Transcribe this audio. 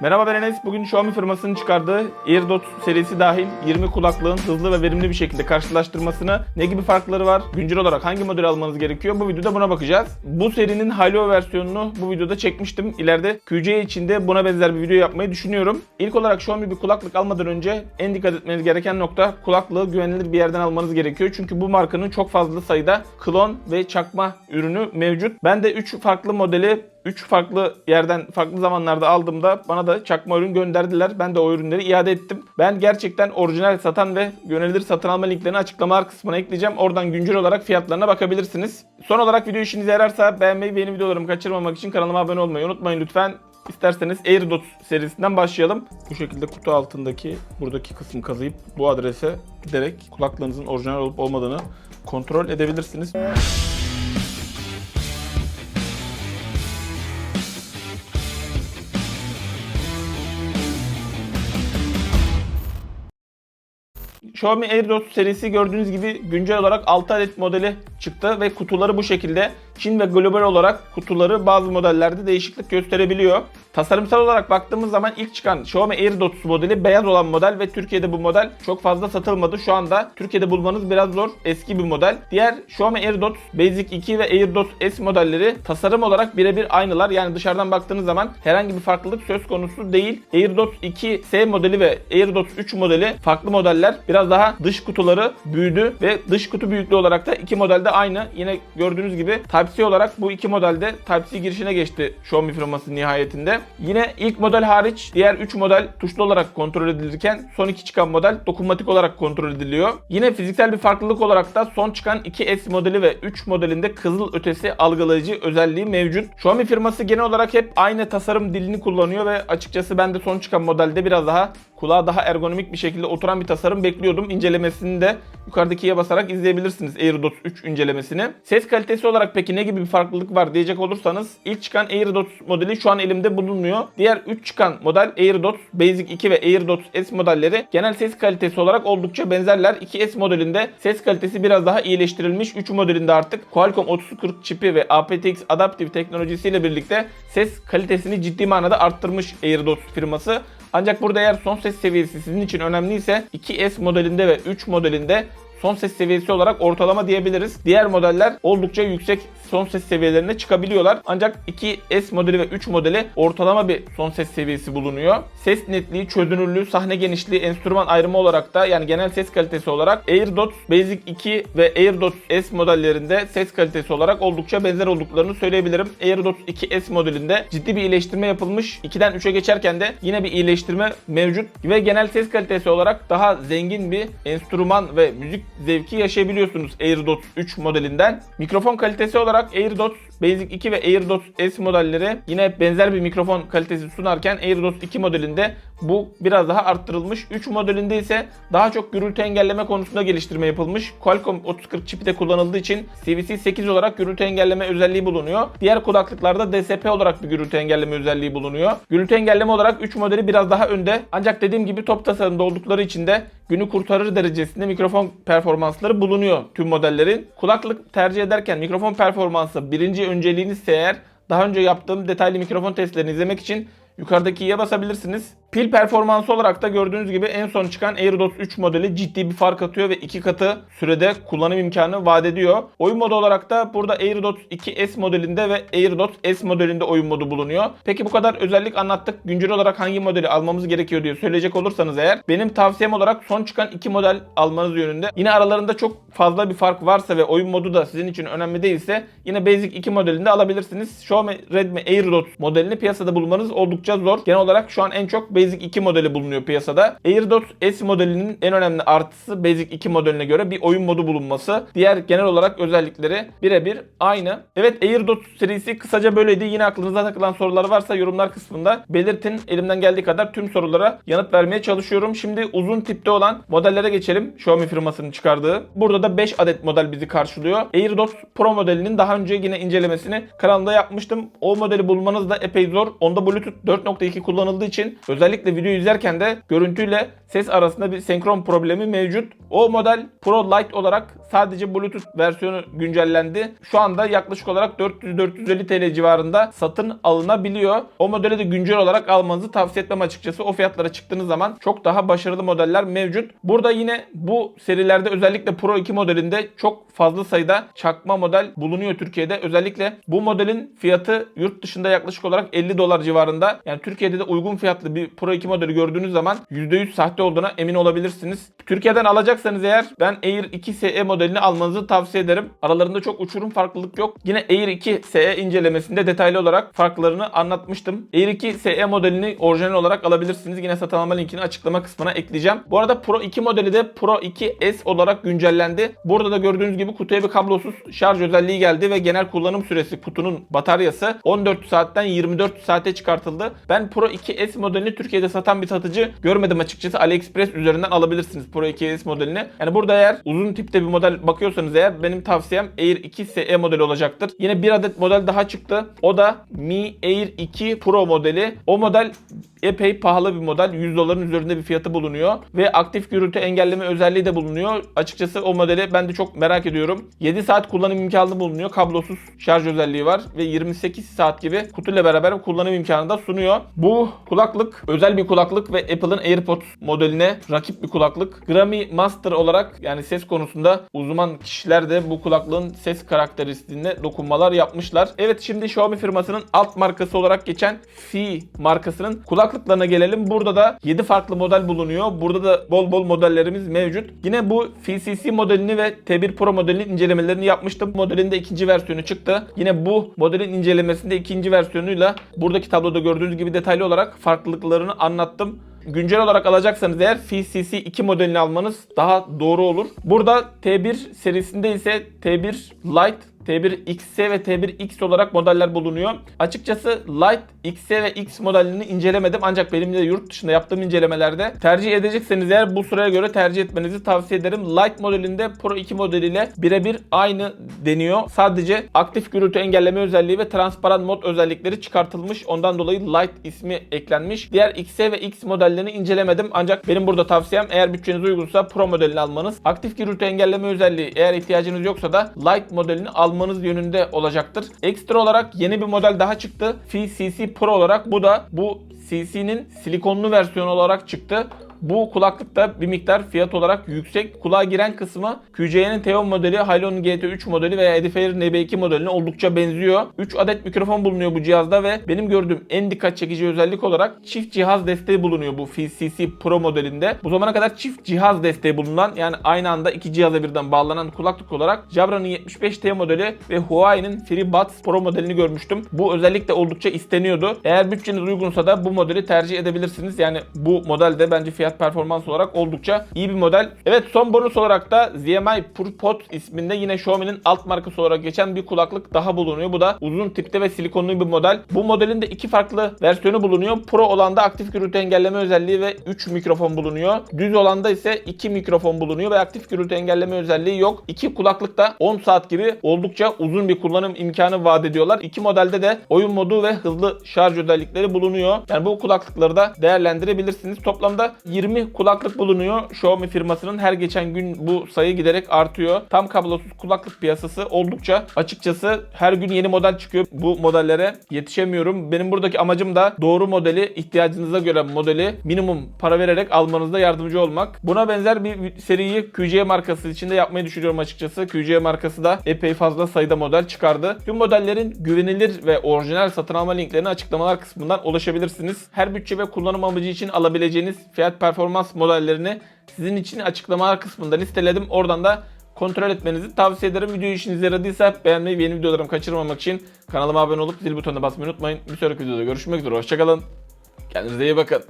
Merhaba ben Enes. Bugün Xiaomi firmasının çıkardığı AirDots serisi dahil 20 kulaklığın hızlı ve verimli bir şekilde karşılaştırmasını, ne gibi farkları var, güncel olarak hangi model almanız gerekiyor, bu videoda buna bakacağız. Bu serinin Halo versiyonunu bu videoda çekmiştim. İleride QC içinde buna benzer bir video yapmayı düşünüyorum. İlk olarak Xiaomi bir kulaklık almadan önce en dikkat etmeniz gereken nokta, kulaklığı güvenilir bir yerden almanız gerekiyor. Çünkü bu markanın çok fazla sayıda klon ve çakma ürünü mevcut. Ben de 3 farklı modeli 3 farklı yerden farklı zamanlarda aldığımda bana da çakma ürün gönderdiler. Ben de o ürünleri iade ettim. Ben gerçekten orijinal satan ve güvenilir satın alma linklerini açıklamalar kısmına ekleyeceğim. Oradan güncel olarak fiyatlarına bakabilirsiniz. Son olarak video işinize yararsa beğenmeyi ve yeni videolarımı kaçırmamak için kanalıma abone olmayı unutmayın lütfen. İsterseniz AirDots serisinden başlayalım. Bu şekilde kutu altındaki buradaki kısmı kazıyıp bu adrese giderek kulaklığınızın orijinal olup olmadığını kontrol edebilirsiniz. Xiaomi AirDots serisi gördüğünüz gibi güncel olarak 6 adet modeli çıktı ve kutuları bu şekilde. Çin ve global olarak kutuları bazı modellerde değişiklik gösterebiliyor. Tasarımsal olarak baktığımız zaman ilk çıkan Xiaomi AirDots modeli beyaz olan model ve Türkiye'de bu model çok fazla satılmadı. Şu anda Türkiye'de bulmanız biraz zor, eski bir model. Diğer Xiaomi AirDots Basic 2 ve AirDots S modelleri tasarım olarak birebir aynılar. Yani dışarıdan baktığınız zaman herhangi bir farklılık söz konusu değil. AirDots 2 S modeli ve AirDots 3 modeli farklı modeller. Biraz daha dış kutuları büyüdü ve dış kutu büyüklüğü olarak da iki modelde aynı. Yine gördüğünüz gibi Type-C olarak bu iki modelde Type-C girişine geçti Xiaomi firması nihayetinde. Yine ilk model hariç diğer 3 model tuşlu olarak kontrol edilirken son 2 çıkan model dokunmatik olarak kontrol ediliyor. Yine fiziksel bir farklılık olarak da son çıkan 2S modeli ve 3 modelinde kızıl ötesi algılayıcı özelliği mevcut. Xiaomi firması genel olarak hep aynı tasarım dilini kullanıyor ve açıkçası ben de son çıkan modelde biraz daha kulağa daha ergonomik bir şekilde oturan bir tasarım bekliyordum. İncelemesini de yukarıdakiye basarak izleyebilirsiniz, AirDots 3 incelemesini. Ses kalitesi olarak peki ne gibi bir farklılık var diyecek olursanız, ilk çıkan AirDots modeli şu an elimde bulunmuyor. Diğer 3 çıkan model AirDots Basic 2 ve AirDots S modelleri genel ses kalitesi olarak oldukça benzerler. 2S modelinde ses kalitesi biraz daha iyileştirilmiş. 3 modelinde artık Qualcomm 3040 çipi ve aptX adaptif teknolojisiyle birlikte ses kalitesini ciddi manada arttırmış AirDots firması. Ancak burada eğer son ses seviyesi sizin için önemliyse 2S modelinde ve 3 modelinde son ses seviyesi olarak ortalama diyebiliriz. Diğer modeller oldukça yüksek son ses seviyelerine çıkabiliyorlar. Ancak 2S modeli ve 3 modeli ortalama bir son ses seviyesi bulunuyor. Ses netliği, çözünürlüğü, sahne genişliği, enstrüman ayrımı olarak da yani genel ses kalitesi olarak AirDots Basic 2 ve AirDots S modellerinde ses kalitesi olarak oldukça benzer olduklarını söyleyebilirim. AirDots 2S modelinde ciddi bir iyileştirme yapılmış. 2'den 3'e geçerken de yine bir iyileştirme mevcut ve genel ses kalitesi olarak daha zengin bir enstrüman ve müzik zevki yaşayabiliyorsunuz AirDots 3 modelinden. Mikrofon kalitesi olarak AirDots Basic 2 ve AirDots S modelleri yine benzer bir mikrofon kalitesi sunarken AirDots 2 modelinde bu biraz daha arttırılmış. 3 modelinde ise daha çok gürültü engelleme konusunda geliştirme yapılmış. Qualcomm 3040 çipi de kullanıldığı için CVC 8 olarak gürültü engelleme özelliği bulunuyor. Diğer kulaklıklarda DSP olarak bir gürültü engelleme özelliği bulunuyor. Gürültü engelleme olarak 3 modeli biraz daha önde. Ancak dediğim gibi top tasarımda oldukları için de günü kurtarır derecesinde mikrofon performansları bulunuyor tüm modellerin. Kulaklık tercih ederken mikrofon performansı birinci önceliğinizse eğer, daha önce yaptığım detaylı mikrofon testlerini izlemek için yukarıdaki i'ye basabilirsiniz. Pil performansı olarak da gördüğünüz gibi en son çıkan AirDots 3 modeli ciddi bir fark atıyor ve 2 katı sürede kullanım imkanı vaat ediyor. Oyun modu olarak da burada AirDots 2S modelinde ve AirDots S modelinde oyun modu bulunuyor. Peki bu kadar özellik anlattık. Güncel olarak hangi modeli almamız gerekiyor diye söyleyecek olursanız eğer, benim tavsiyem olarak son çıkan 2 model almanız yönünde. Yine aralarında çok fazla bir fark varsa ve oyun modu da sizin için önemli değilse yine Basic 2 modelinde alabilirsiniz. Xiaomi Redmi AirDots modelini piyasada bulmanız oldukça zor. Genel olarak şu an en çok Basic 2 modeli bulunuyor piyasada. AirDots S modelinin en önemli artısı Basic 2 modeline göre bir oyun modu bulunması. Diğer genel olarak özellikleri birebir aynı. Evet, AirDots serisi kısaca böyleydi. Yine aklınıza takılan sorular varsa yorumlar kısmında belirtin. Elimden geldiği kadar tüm sorulara yanıt vermeye çalışıyorum. Şimdi uzun tipte olan modellere geçelim. Xiaomi firmasının çıkardığı. Burada da 5 adet model bizi karşılıyor. AirDots Pro modelinin daha önce yine incelemesini kanalımda yapmıştım. O modeli bulmanız da epey zor. Onda Bluetooth 4.2 kullanıldığı için özellikle özellikle video izlerken de görüntüyle ses arasında bir senkron problemi mevcut. O model Pro Lite olarak sadece Bluetooth versiyonu güncellendi. Şu anda yaklaşık olarak 400-450 TL civarında satın alınabiliyor. O modeli de güncel olarak almanızı tavsiye etmem açıkçası. O fiyatlara çıktığınız zaman çok daha başarılı modeller mevcut. Burada yine bu serilerde özellikle Pro 2 modelinde çok fazla sayıda çakma model bulunuyor Türkiye'de. Özellikle bu modelin fiyatı yurt dışında yaklaşık olarak $50 civarında. Yani Türkiye'de de uygun fiyatlı bir Pro 2 modeli gördüğünüz zaman %100 sahte olduğuna emin olabilirsiniz. Türkiye'den alacaksanız eğer ben Air 2 SE modelini almanızı tavsiye ederim. Aralarında çok uçurum farklılık yok. Yine Air 2 SE incelemesinde detaylı olarak farklarını anlatmıştım. Air 2 SE modelini orijinal olarak alabilirsiniz. Yine satın alma linkini açıklama kısmına ekleyeceğim. Bu arada Pro 2 modeli de Pro 2S olarak güncellendi. Burada da gördüğünüz gibi kutuya bir kablosuz şarj özelliği geldi ve genel kullanım süresi kutunun bataryası 14 saatten 24 saate çıkartıldı. Ben Pro 2S modelini Türkiye'de satan bir satıcı görmedim açıkçası. AliExpress üzerinden alabilirsiniz Pro 2S modelini. Yani burada eğer uzun tipte bir model bakıyorsanız eğer benim tavsiyem Air 2 SE modeli olacaktır. Yine bir adet model daha çıktı. O da Mi Air 2 Pro modeli. O model epey pahalı bir model. $100'ın üzerinde bir fiyatı bulunuyor. Ve aktif gürültü engelleme özelliği de bulunuyor. Açıkçası o modeli ben de çok merak ediyorum. 7 saat kullanım imkanı bulunuyor. Kablosuz şarj özelliği var. Ve 28 saat gibi kutuyla beraber kullanım imkanı da sunuyor. Bu kulaklık özel bir kulaklık ve Apple'ın AirPods modeline rakip bir kulaklık. Grammy Master olarak yani ses konusunda uzman kişiler de bu kulaklığın ses karakteristiğine dokunmalar yapmışlar. Evet, şimdi Xiaomi firmasının alt markası olarak geçen Fi markasının kulaklıklarına gelelim. Burada da 7 farklı model bulunuyor. Burada da bol bol modellerimiz mevcut. Yine bu FCC modelini ve T1 Pro modelinin incelemelerini yapmıştım. Modelin de ikinci versiyonu çıktı. Yine bu modelin incelemesinde ikinci versiyonuyla buradaki tabloda gördüğünüz gibi detaylı olarak farklılıklarını anlattım. Güncel olarak alacaksanız eğer FCC 2 modelini almanız daha doğru olur. Burada T1 serisinde ise T1 Lite, T1 XS ve T1 X olarak modeller bulunuyor. Açıkçası Lite, XS ve X modelini incelemedim. Ancak benim de yurt dışında yaptığım incelemelerde tercih edecekseniz eğer bu sıraya göre tercih etmenizi tavsiye ederim. Lite modelinde Pro 2 modeliyle birebir aynı deniyor. Sadece aktif gürültü engelleme özelliği ve transparan mod özellikleri çıkartılmış. Ondan dolayı Lite ismi eklenmiş. Diğer XS ve X modellerini incelemedim. Ancak benim burada tavsiyem eğer bütçeniz uygunsa Pro modelini almanız. Aktif gürültü engelleme özelliği eğer ihtiyacınız yoksa da Lite modelini almanız yönünde olacaktır. Ekstra olarak yeni bir model daha çıktı. FCC Pro olarak. Bu da bu CC'nin silikonlu versiyonu olarak çıktı. Bu kulaklık da bir miktar fiyat olarak yüksek. Kulağa giren kısmı QC'nin T10 modeli, Hylon GT3 modeli veya Edifier NB2 modeline oldukça benziyor. 3 adet mikrofon bulunuyor bu cihazda ve benim gördüğüm en dikkat çekici özellik olarak çift cihaz desteği bulunuyor bu FCC Pro modelinde. Bu zamana kadar çift cihaz desteği bulunan, yani aynı anda iki cihaza birden bağlanan kulaklık olarak Jabra'nın 75T modeli ve Huawei'nin FreeBuds Pro modelini görmüştüm. Bu özellikle oldukça isteniyordu. Eğer bütçeniz uygunsa da bu modeli tercih edebilirsiniz. Yani bu model de bence fiyat performans olarak oldukça iyi bir model. Evet, son bonus olarak da ZMI PurPod isminde yine Xiaomi'nin alt markası olarak geçen bir kulaklık daha bulunuyor. Bu da uzun tipte ve silikonlu bir model. Bu modelin de iki farklı versiyonu bulunuyor. Pro olanda aktif gürültü engelleme özelliği ve 3 mikrofon bulunuyor. Düz olanda ise 2 mikrofon bulunuyor ve aktif gürültü engelleme özelliği yok. İki kulaklık da 10 saat gibi oldukça uzun bir kullanım imkanı vaat ediyorlar. İki modelde de oyun modu ve hızlı şarj özellikleri bulunuyor. Yani bu kulaklıkları da değerlendirebilirsiniz. Toplamda 20 kulaklık bulunuyor. Xiaomi firmasının her geçen gün bu sayı giderek artıyor. Tam kablosuz kulaklık piyasası oldukça, açıkçası her gün yeni model çıkıyor. Bu modellere yetişemiyorum. Benim buradaki amacım da doğru modeli, ihtiyacınıza göre modeli minimum para vererek almanızda yardımcı olmak. Buna benzer bir seriyi QC markası içinde yapmayı düşünüyorum açıkçası. QC markası da epey fazla sayıda model çıkardı. Tüm modellerin güvenilir ve orijinal satın alma linklerine açıklamalar kısmından ulaşabilirsiniz. Her bütçe ve kullanım amacı için alabileceğiniz fiyat performans modellerini sizin için açıklamalar kısmında listeledim. Oradan da kontrol etmenizi tavsiye ederim. Video işinize yaradıysa beğenmeyi ve yeni videolarımı kaçırmamak için kanalıma abone olup zil butonuna basmayı unutmayın. Bir sonraki videoda görüşmek üzere. Hoşçakalın. Kendinize iyi bakın.